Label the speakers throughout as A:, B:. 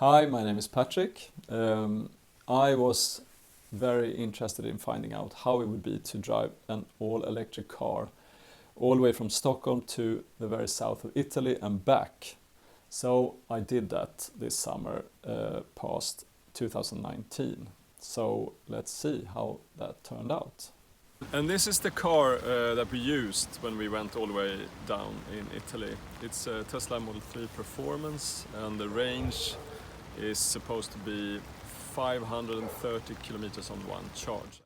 A: Hi, my name is Patrick. I was very interested in finding out how it would be to drive an all-electric car all the way from Stockholm to the very south of Italy and back. So I did that this summer past 2019. So let's see how that turned out. And this is the car that we used when we went all the way down in Italy. It's a Tesla Model 3 Performance, and the range is supposed to be 530 kilometers on one charge.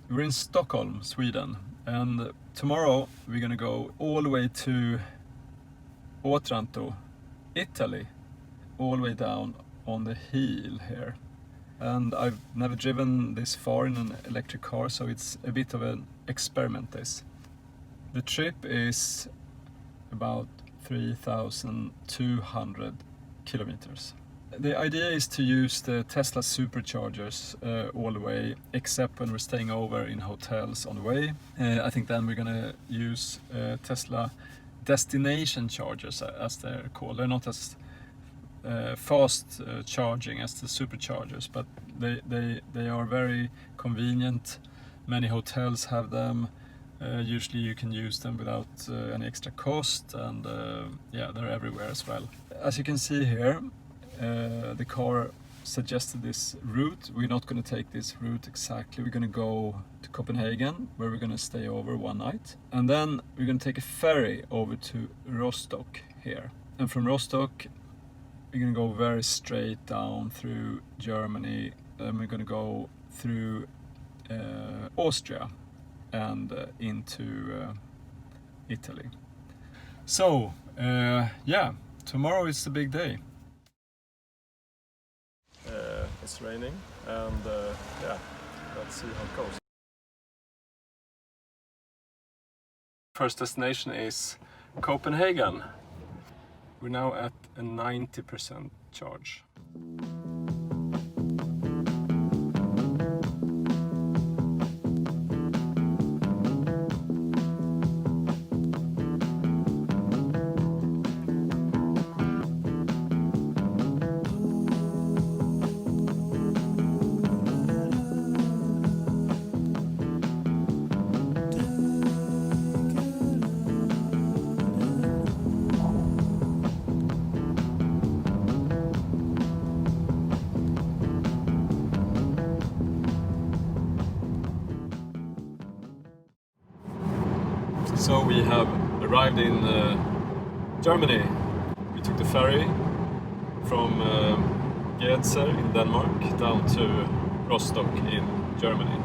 A: We're in Stockholm, Sweden, and tomorrow we're gonna go all the way to Otranto, Italy, all the way down on the hill here. And I've never driven this far in an electric car, so it's a bit of an experiment this. The trip is about 3,200 kilometers. The idea is to use the Tesla superchargers all the way, except when we're staying over in hotels on the way. I think then we're gonna use Tesla destination chargers, as they're called. They're not as fast charging as the superchargers, but they are very convenient. Many hotels have them. Usually you can use them without any extra cost, and yeah, they're everywhere as well. As you can see here, the car suggested this route. We're not going to take this route exactly. We're going to go to Copenhagen, where we're going to stay over one night, and then we're going to take a ferry over to Rostock here. And from Rostock we're going to go very straight down through Germany, and we're going to go through Austria and into Italy. So yeah, tomorrow is the big day. It's raining, and yeah, let's see how it goes. First destination is Copenhagen. We're now at a 90% charge. So we have arrived in Germany. We took the ferry from Gedser in Denmark down to Rostock in Germany.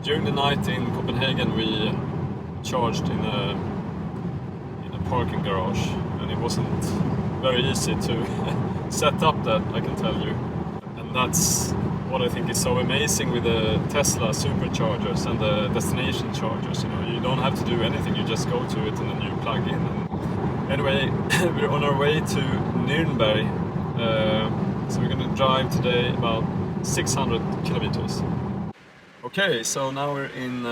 A: During the night in Copenhagen we charged in a parking garage, and it wasn't very easy to set up that, I can tell you. And that's what I think is so amazing with the Tesla superchargers and the destination chargers. You know, you don't have to do anything, you just go to it and then you plug in. And anyway, we're on our way to Nuremberg, so we're going to drive today about 600 kilometers. Okay, so now we're in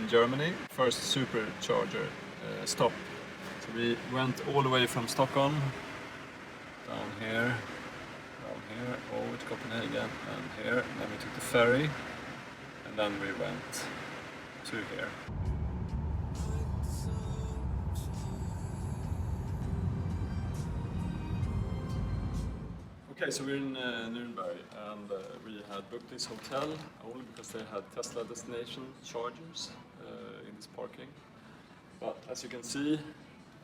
A: Germany, first supercharger stop. So we went all the way from Stockholm down here, over to Copenhagen, and here, and then we took the ferry, and then we went to here. Okay, so we're in Nuremberg, and we had booked this hotel only because they had Tesla destination chargers in this parking. But as you can see,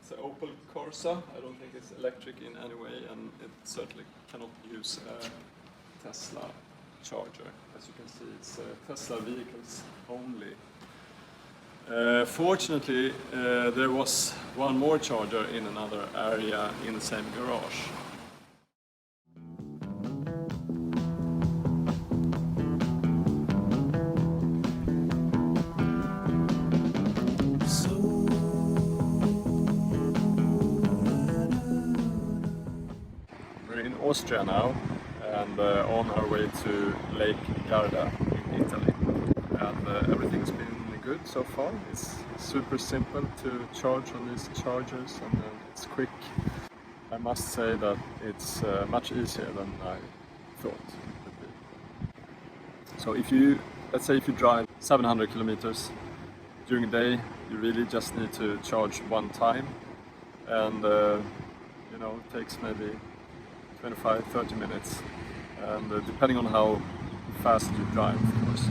A: it's an Opel Corsa. I don't think it's electric in any way, and it certainly cannot use a Tesla charger. As you can see, it's Tesla vehicles only. Fortunately, there was one more charger in another area in the same garage. Austria now, and on our way to Lake Garda in Italy, and everything's been good so far. It's super simple to charge on these chargers, and it's quick. I must say that it's much easier than I thought it would be. So let's say if you drive 700 kilometers during the day, you really just need to charge one time, and it takes maybe 25-30 minutes, and depending on how fast you drive, of course.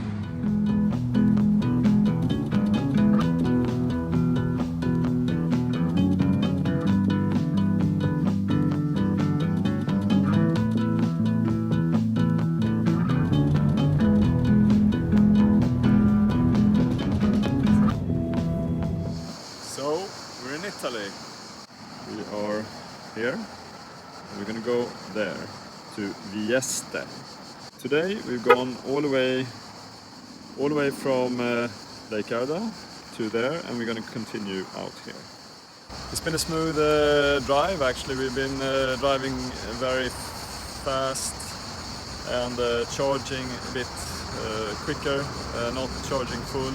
A: So we're in Italy. We are here, and we're gonna go there to Vieste. Today we've gone all the way from Lake Garda to there, and we're gonna continue out here. It's been a smooth drive. Actually, we've been driving very fast and charging a bit quicker, not charging full,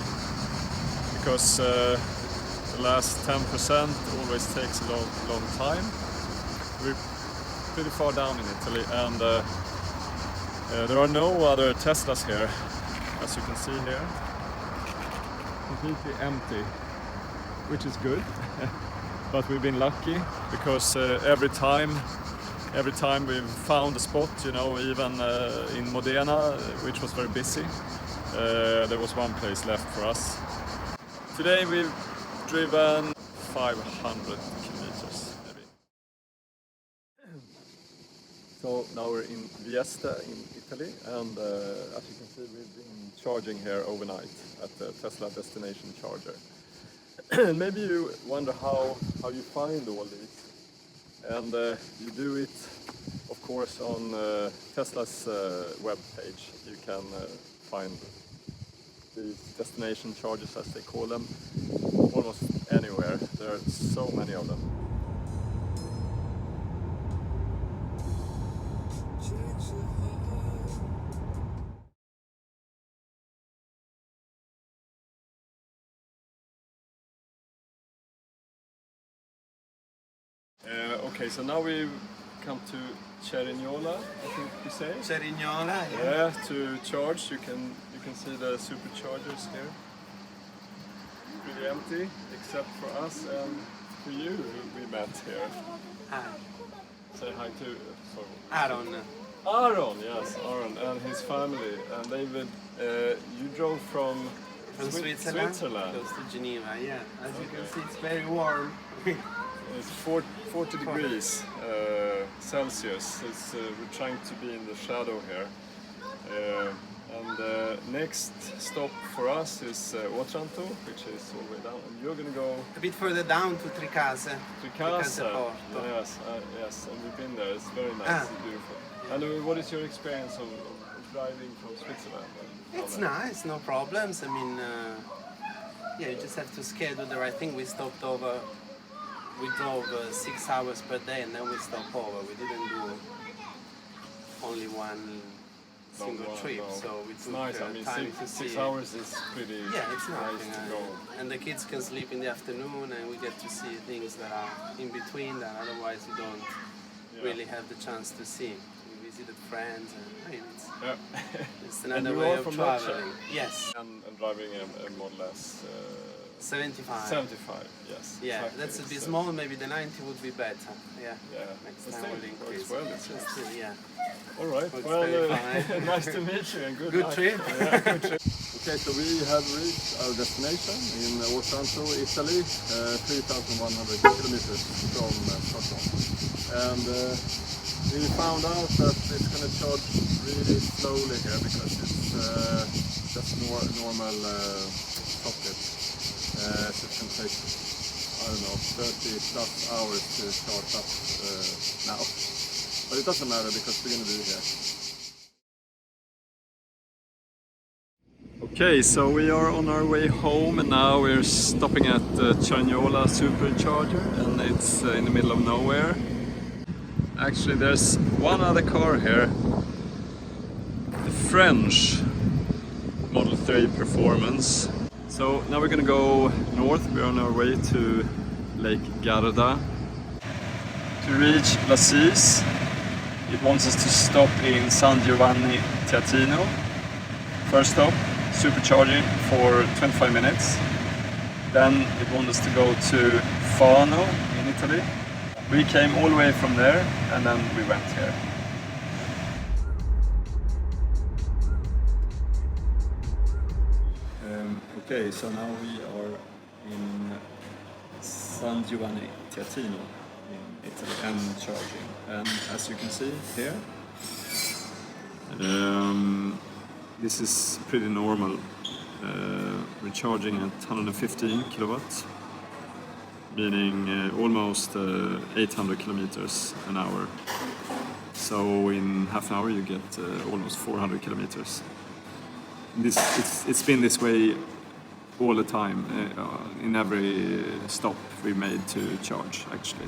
A: because the last 10% always takes a long time. We're pretty far down in Italy, and there are no other Teslas here, as you can see here. Completely empty, which is good. But we've been lucky, because every time we've found a spot, even in Modena, which was very busy, there was one place left for us. Today we've driven 500 kilometers maybe. So now we're in Vieste in Italy, and as you can see, we've been charging here overnight at the Tesla destination charger. Maybe you wonder how you find all these, and you do it, of course, on Tesla's web page. You can find these destination chargers, as they call them, almost anywhere. There are so many of them. Okay, so now we've come to Cerignola, I think you say?
B: Cerignola,
A: yeah. To charge. You can see the superchargers here. Pretty empty, except for us and for you who we met here.
B: Hi.
A: Say hi to
B: Aaron.
A: Aaron, yes, Aaron and his family. And David, you drove from
B: Switzerland, close to Geneva, yeah. As you can see, it's very warm.
A: It's 40 degrees Celsius. We're trying to be in the shadow here. And next stop for us is Otranto, which is all the way down. And you're going to go
B: a bit further down to Tricase.
A: Tricase, yes, and we've been there. It's very nice, it's beautiful. And what is your experience of driving from Switzerland?
B: It's nice, no problems. I mean, you just have to schedule the right thing. We drove 6 hours per day, and then we stopped over. We didn't do only one single trip,
A: no.
B: so we took
A: nice. I mean,
B: time to see.
A: 6 hours is pretty
B: it's
A: nice to go.
B: And the kids can sleep in the afternoon, and we get to see things that are in between that otherwise you don't really have the chance to see. We visited friends, and I mean, it's another way of traveling. Yes.
A: And driving a Model S.
B: 75.
A: 75, yes.
B: Yeah,
A: exactly.
B: That's a bit small. Maybe the 90 would be better. Yeah. Next time we'll increase.
A: Well, it's
B: yeah.
A: All right.
B: Works
A: Well, nice to meet you and good luck.
B: Trip.
A: Yeah, good trip. Okay, so we have reached our destination in Otranto, Italy, 3,100 kilometers from Stockholm. And we found out that it's going to charge really slowly here, because it's just more normal socket. So it can take, I don't know, 30 plus hours to charge up now. But it doesn't matter, because we're going to be here. Okay, so we are on our way home, and now we're stopping at the Cerignola supercharger, and it's in the middle of nowhere. Actually, there's one other car here, the French Model 3 Performance. So now we're gonna go north. We're on our way to Lake Garda. To reach Lassis, it wants us to stop in San Giovanni Teatino. First stop, supercharging for 25 minutes. Then it wants us to go to Fano in Italy. We came all the way from there and then we went here. Okay, so now we are in San Giovanni Teatino in Italy and charging. And as you can see here, this is pretty normal. We're charging at 115 kilowatts, meaning almost 800 kilometers an hour. So in half an hour you get almost 400 kilometers. It's been this way all the time, in every stop we made to charge, actually.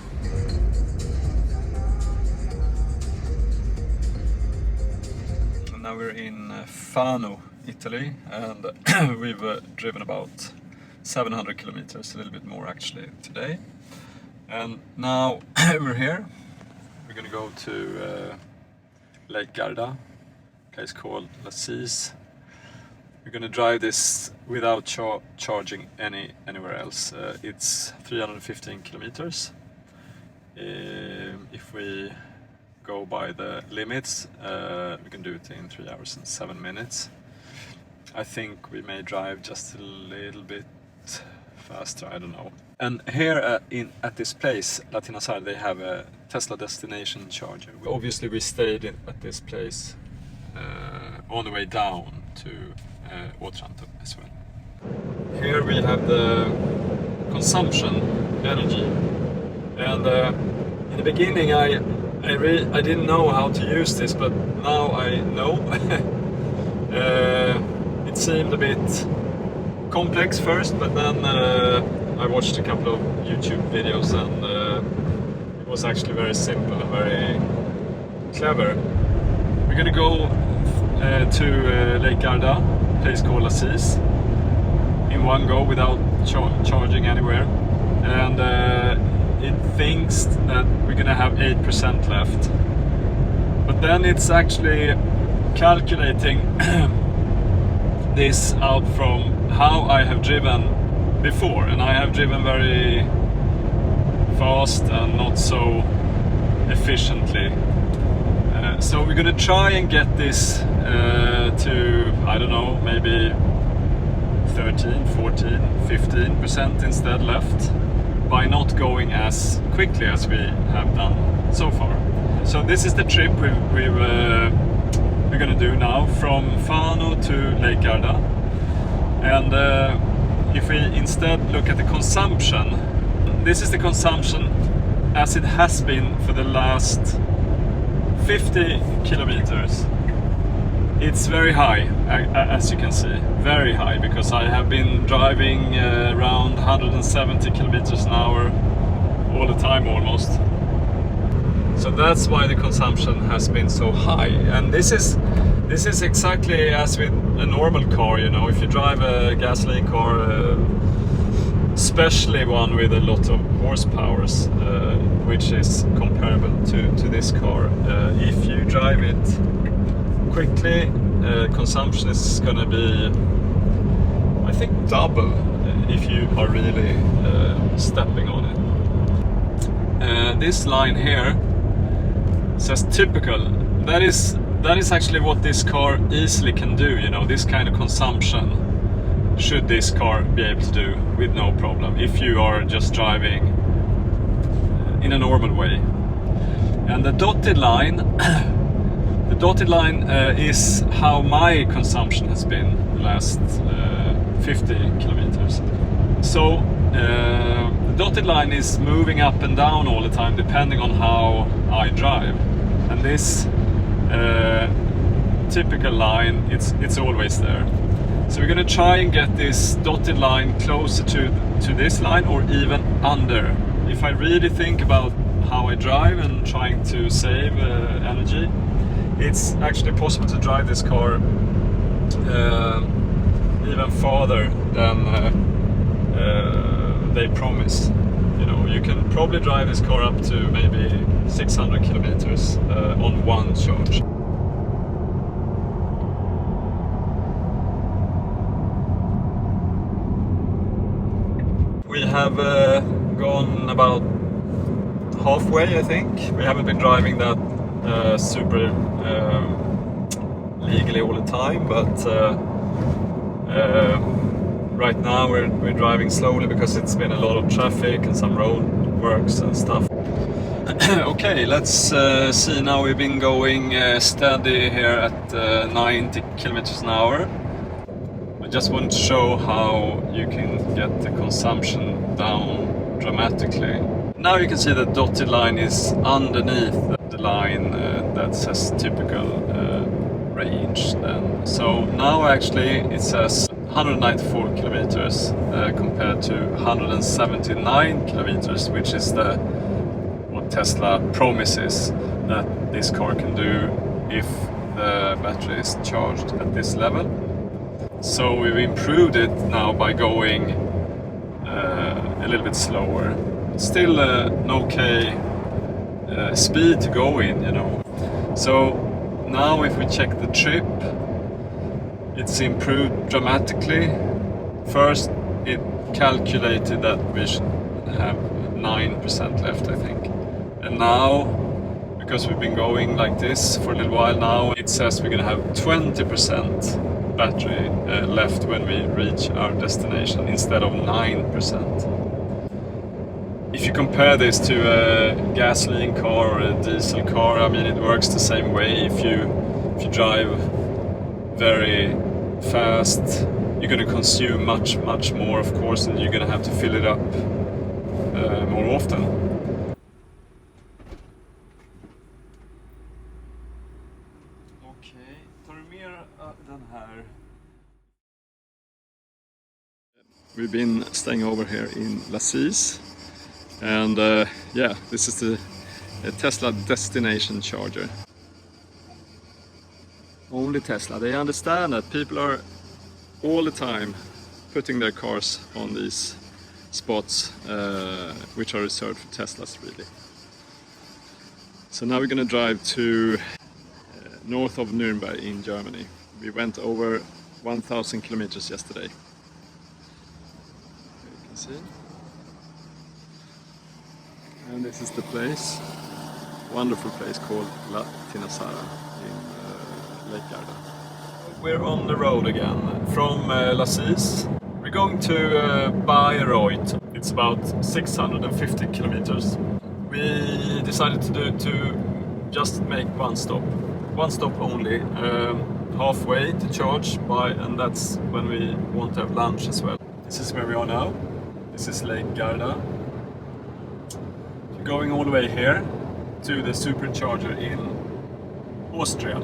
A: Now we're in Fano, Italy, and we've driven about 700 kilometers, a little bit more actually today. And now we're here. We're gonna go to Lake Garda, a place called Lassis. We're gonna drive this without charging anywhere else. It's 315 kilometers. If we go by the limits, we can do it in 3 hours and 7 minutes. I think we may drive just a little bit faster, I don't know. And here at this place, Latina Side, they have a Tesla destination charger. Obviously we stayed at this place on the way down to Otranto as well. Here we have the consumption energy, and in the beginning I didn't know how to use this, but now I know. It seemed a bit complex first, but then I watched a couple of YouTube videos and it was actually very simple and very clever. We're gonna go to Lake Garda, a place called Lassis, in one go without charging anywhere, and it thinks that we're gonna have 8% left, but then it's actually calculating this out from how I have driven before, and I have driven very fast and not so efficiently. So we're gonna try and get this to, I don't know, maybe 13, 14, 15% instead left, by not going as quickly as we have done so far. So this is the trip we're gonna do now, from Fano to Lake Garda. And if we instead look at the consumption, this is the consumption as it has been for the last 50 kilometers. It's very high, as you can see, very high, because I have been driving around 170 kilometers an hour all the time almost. So that's why the consumption has been so high. And this is exactly as with a normal car, you know. If you drive a gasoline car, especially one with a lot of horsepower, which is comparable to this car, if you drive it quickly, consumption is gonna be, I think, double if you are really stepping on it. This line here says typical. That is actually what this car easily can do, you know. This kind of consumption should this car be able to do with no problem if you are just driving in a normal way. And the dotted line is how my consumption has been the last 50 kilometers. So the dotted line is moving up and down all the time depending on how I drive. And this typical line, it's always there. So we're gonna try and get this dotted line closer to this line, or even under. If I really think about how I drive and trying to save energy, it's actually possible to drive this car even farther than they promise. You know, you can probably drive this car up to maybe 600 kilometers on one charge. We have gone about halfway, I think. We haven't been driving that super legally all the time, but right now we're driving slowly because it's been a lot of traffic and some road works and stuff. Okay, let's see now. We've been going steady here at 90 kilometers an hour. I just want to show how you can get the consumption down dramatically. Now you can see the dotted line is underneath the line that says typical range. Then. So now actually it says 194 kilometers compared to 179 kilometers, which is what Tesla promises that this car can do if the battery is charged at this level. So we've improved it now by going a little bit slower. Still an okay speed to go in, you know. So now if we check the trip, it's improved dramatically. First it calculated that we should have 9% left, I think. And now, because we've been going like this for a little while now, it says we're gonna have 20% battery left when we reach our destination instead of 9%. If you compare this to a gasoline car or a diesel car, I mean, it works the same way. If you drive very fast, you're going to consume much more, of course, and you're going to have to fill it up more often. Okay, tar du mer den här? We've been staying over here in Lassis, and yeah, this is the Tesla destination charger. Only Tesla. They understand that people are all the time putting their cars on these spots which are reserved for Teslas, really. So now we're going to drive to north of Nuremberg in Germany. We went over 1,000 kilometers yesterday. Here you can see. And this is the place, wonderful place called La Tinasara in Lake Garda. We're on the road again from Lassis. We're going to Bayreuth. It's about 650 kilometers. We decided to just make one stop only, halfway to charge and that's when we want to have lunch as well. This is where we are now. This is Lake Garda. Going all the way here to the supercharger in Austria.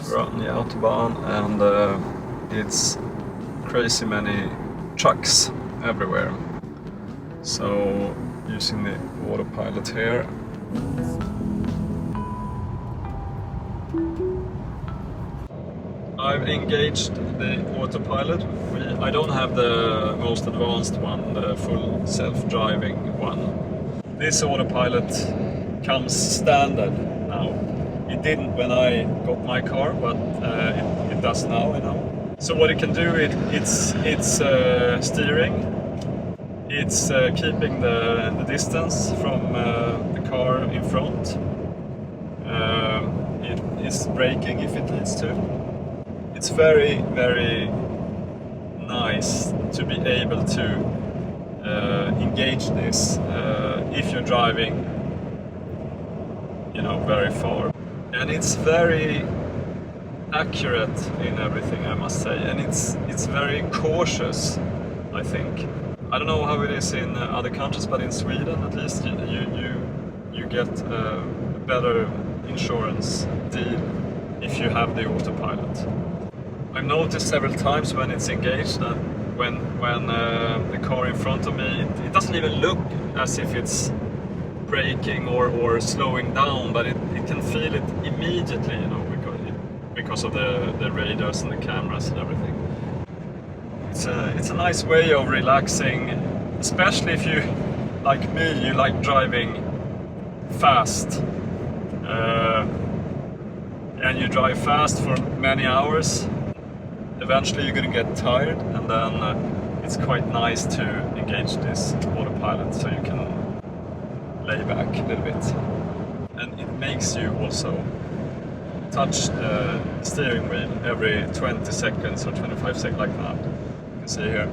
A: We're on the Autobahn and it's crazy many trucks everywhere. So using the autopilot here. I've engaged the autopilot. I don't have the most advanced one, the full self-driving one. This autopilot comes standard now. It didn't when I got my car, but it does now, you know. So what it can do, it's steering, it's keeping the distance from the car in front, it is braking if it needs to. It's very, very nice to be able to engage this if you're driving, you know, very far. And it's very accurate in everything, I must say, and it's very cautious, I think. I don't know how it is in other countries, but in Sweden at least you get a better insurance deal if you have the autopilot. I've noticed several times when it's engaged that when the car in front of me, it doesn't even look as if it's braking or slowing down, but it can feel it immediately, you know, because of the radars and the cameras and everything. It's a nice way of relaxing, especially if you, like me, you like driving fast. And you drive fast for many hours. Eventually you're gonna get tired, and then it's quite nice to engage this autopilot so you can lay back a little bit. And it makes you also touch the steering wheel every 20 seconds or 25 seconds, like that. You can see here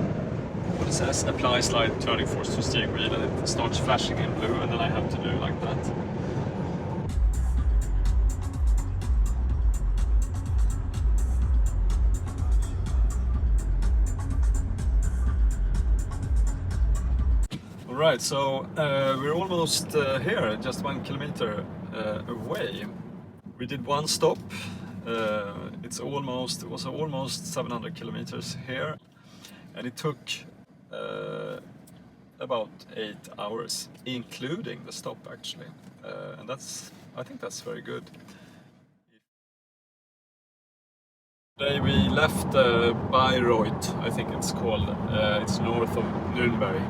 A: what it says: apply slide turning force to steering wheel, and it starts flashing in blue, and then I have to do like that. Alright, so we're almost here, just 1 kilometer away. We did one stop. It was almost 700 kilometers here, and it took about 8 hours, including the stop actually. And I think that's very good. Today we left Bayreuth, I think it's called. It's north of Nuremberg.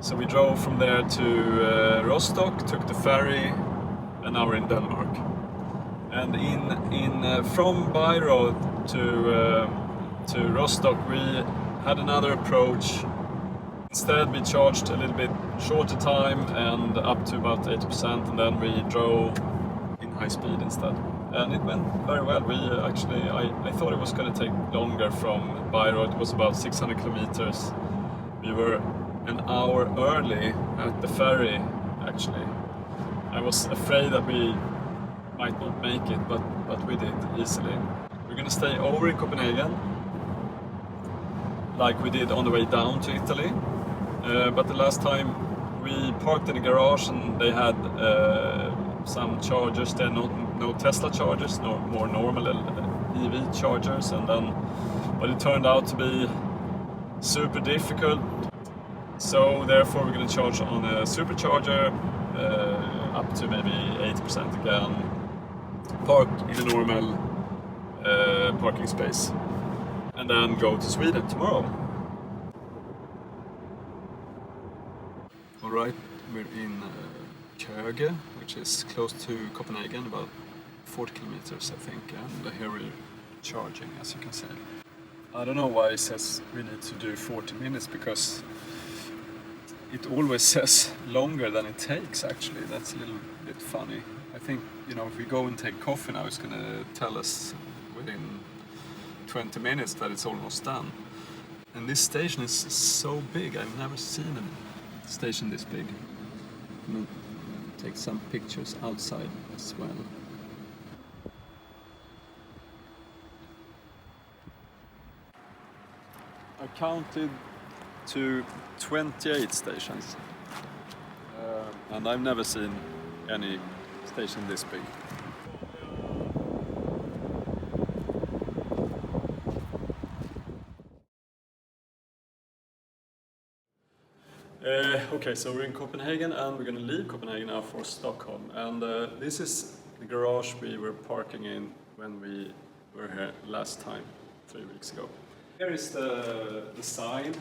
A: So we drove from there to Rostock, took the ferry, and now we're in Denmark. And from Bayreuth to Rostock, we had another approach. Instead, we charged a little bit shorter time and up to about 80%, and then we drove in high speed instead. And it went very well. We I thought it was going to take longer from Bayreuth. It was about 600 kilometers. We were an hour early at the ferry, actually. I was afraid that we might not make it, but we did easily. We're gonna stay over in Copenhagen, like we did on the way down to Italy. But the last time we parked in a garage and they had some chargers there, no Tesla chargers, no more normal EV chargers, but it turned out to be super difficult, so therefore we're going to charge on a supercharger up to maybe 80% again, park in a normal parking space, and then go to Sweden tomorrow. Alright, we're in Køge, which is close to Copenhagen, about 40 kilometers I think, and here we're charging, as you can see. I don't know why it says we need to do 40 minutes, because it always says longer than it takes actually. That's a little bit funny. I think, you know, if we go and take coffee now, it's gonna tell us within 20 minutes that it's almost done. And this station is so big, I've never seen a station this big. I'm gonna take some pictures outside as well. I counted to 28 stations, and I've never seen any station this big. Okay, so we're in Copenhagen, and we're going to leave Copenhagen now for Stockholm. And this is the garage we were parking in when we were here last time, 3 weeks ago. Here is the sign.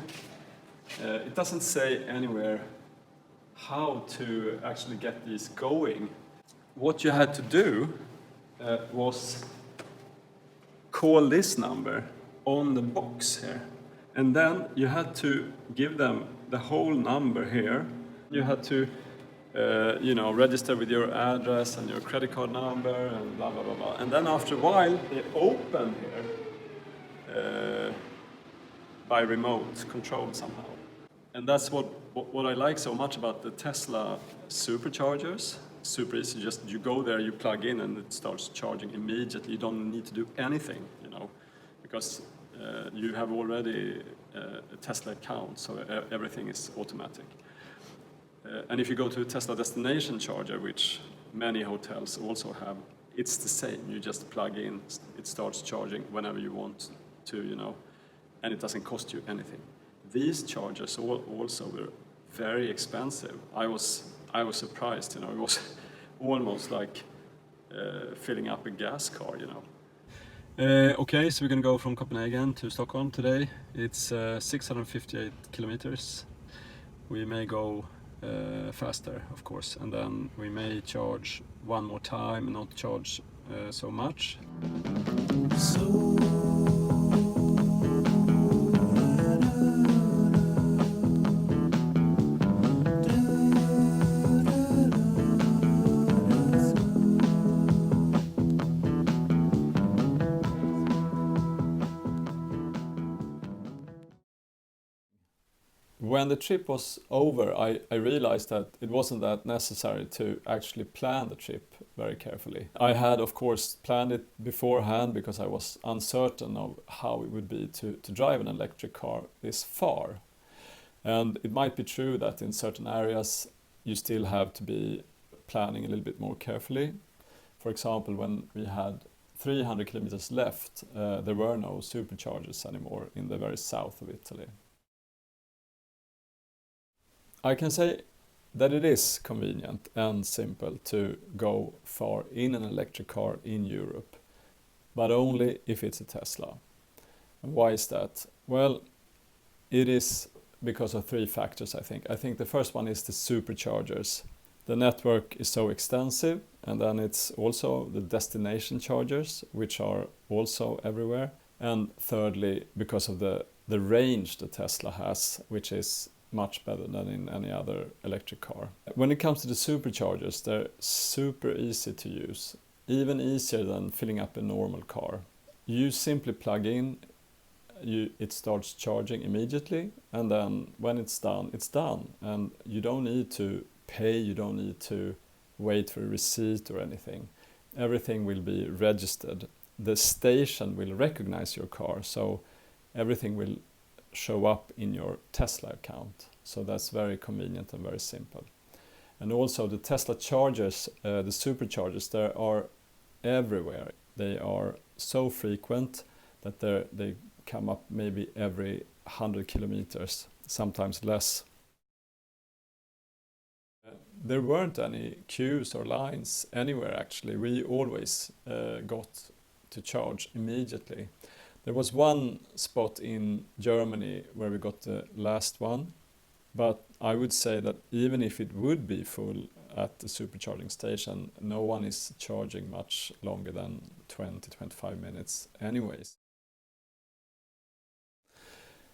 A: It doesn't say anywhere how to actually get these going. What you had to do was call this number on the box here. And then you had to give them the whole number here. You had to register with your address and your credit card number and blah, blah, blah, blah. And then after a while, they open here by remote control somehow. And that's what I like so much about the Tesla superchargers. Super easy, just you go there, you plug in, and it starts charging immediately. You don't need to do anything, because you have already a Tesla account, so everything is automatic. And if you go to a Tesla destination charger, which many hotels also have, it's the same. You just plug in, it starts charging whenever you want to, and it doesn't cost you anything. These chargers also were very expensive. I was surprised, it was almost like filling up a gas car, Okay, so we're gonna go from Copenhagen to Stockholm today. It's 658 kilometers. We may go faster, of course, and then we may charge one more time and not charge so much. When the trip was over, I realized that it wasn't that necessary to actually plan the trip very carefully. I had, of course, planned it beforehand because I was uncertain of how it would be to drive an electric car this far. And it might be true that in certain areas you still have to be planning a little bit more carefully. For example, when we had 300 kilometers left, there were no superchargers anymore in the very south of Italy. I can say that it is convenient and simple to go far in an electric car in Europe, but only if it's a Tesla. And why is that? Well, it is because of three factors, I think. I think the first one is the superchargers. The network is so extensive, and then it's also the destination chargers, which are also everywhere. And thirdly, because of the range the Tesla has, which is much better than in any other electric car. When it comes to the superchargers, they're super easy to use, even easier than filling up a normal car. You simply plug in, it starts charging immediately, and then when it's done, it's done. And you don't need to pay, you don't need to wait for a receipt or anything. Everything will be registered. The station will recognize your car, so everything will show up in your Tesla account. So that's very convenient and very simple. And also the Tesla chargers, the superchargers, they are everywhere. They are so frequent that they come up maybe every 100 kilometers, sometimes less. There weren't any queues or lines anywhere actually. We always got to charge immediately. There was one spot in Germany where we got the last one, but I would say that even if it would be full at the supercharging station, no one is charging much longer than 20-25 minutes anyways.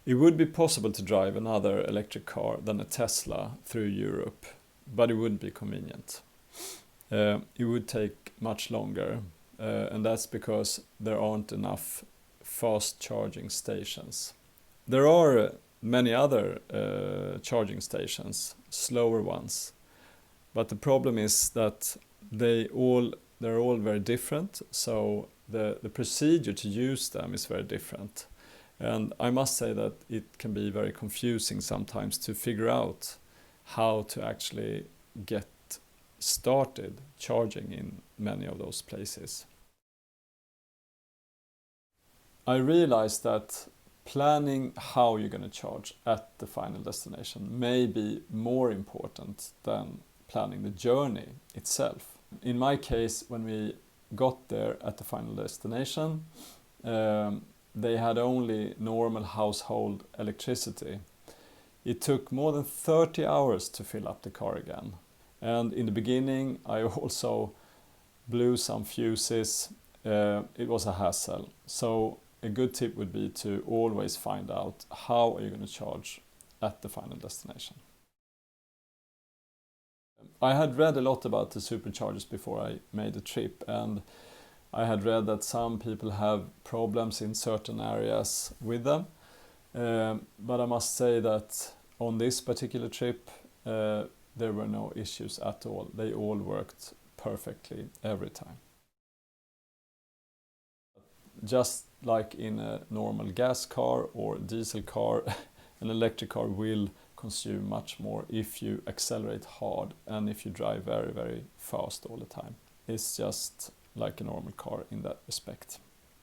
A: It would be possible to drive another electric car than a Tesla through Europe, but it wouldn't be convenient. It would take much longer, and that's because there aren't enough fast charging stations. There are many other charging stations, slower ones, but the problem is that they're all very different, so the procedure to use them is very different. And I must say that it can be very confusing sometimes to figure out how to actually get started charging in many of those places. I realized that planning how you're going to charge at the final destination may be more important than planning the journey itself. In my case, when we got there at the final destination, they had only normal household electricity. It took more than 30 hours to fill up the car again. And in the beginning, I also blew some fuses. It was a hassle. So a good tip would be to always find out how are you going to charge at the final destination. I had read a lot about the superchargers before I made the trip, and I had read that some people have problems in certain areas with them. But I must say that on this particular trip, there were no issues at all. They all worked perfectly every time. Just like in a normal gas car or diesel car, an electric car will consume much more if you accelerate hard and if you drive very, very fast all the time. It's just like a normal car in that respect.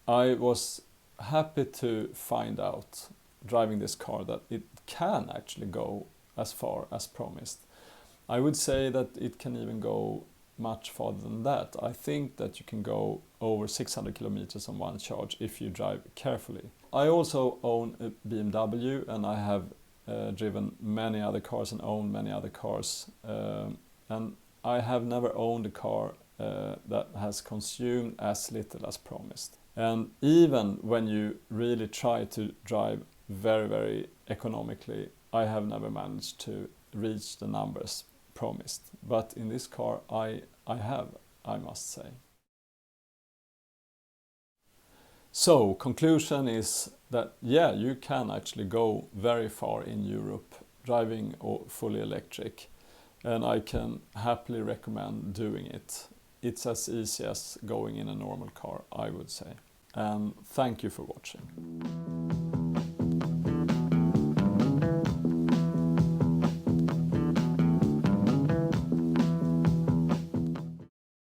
A: I was happy to find out, driving this car, that it can actually go as far as promised. I would say that it can even go much farther than that. I think that you can go over 600 kilometers on one charge if you drive carefully. I also own a BMW, and I have driven many other cars and owned many other cars, and I have never owned a car that has consumed as little as promised. And even when you really try to drive very, very economically, I have never managed to reach the numbers promised. But in this car I have, I must say. So conclusion is that yeah, you can actually go very far in Europe driving fully electric, and I can happily recommend doing it. It's as easy as going in a normal car, I would say. And thank you for watching.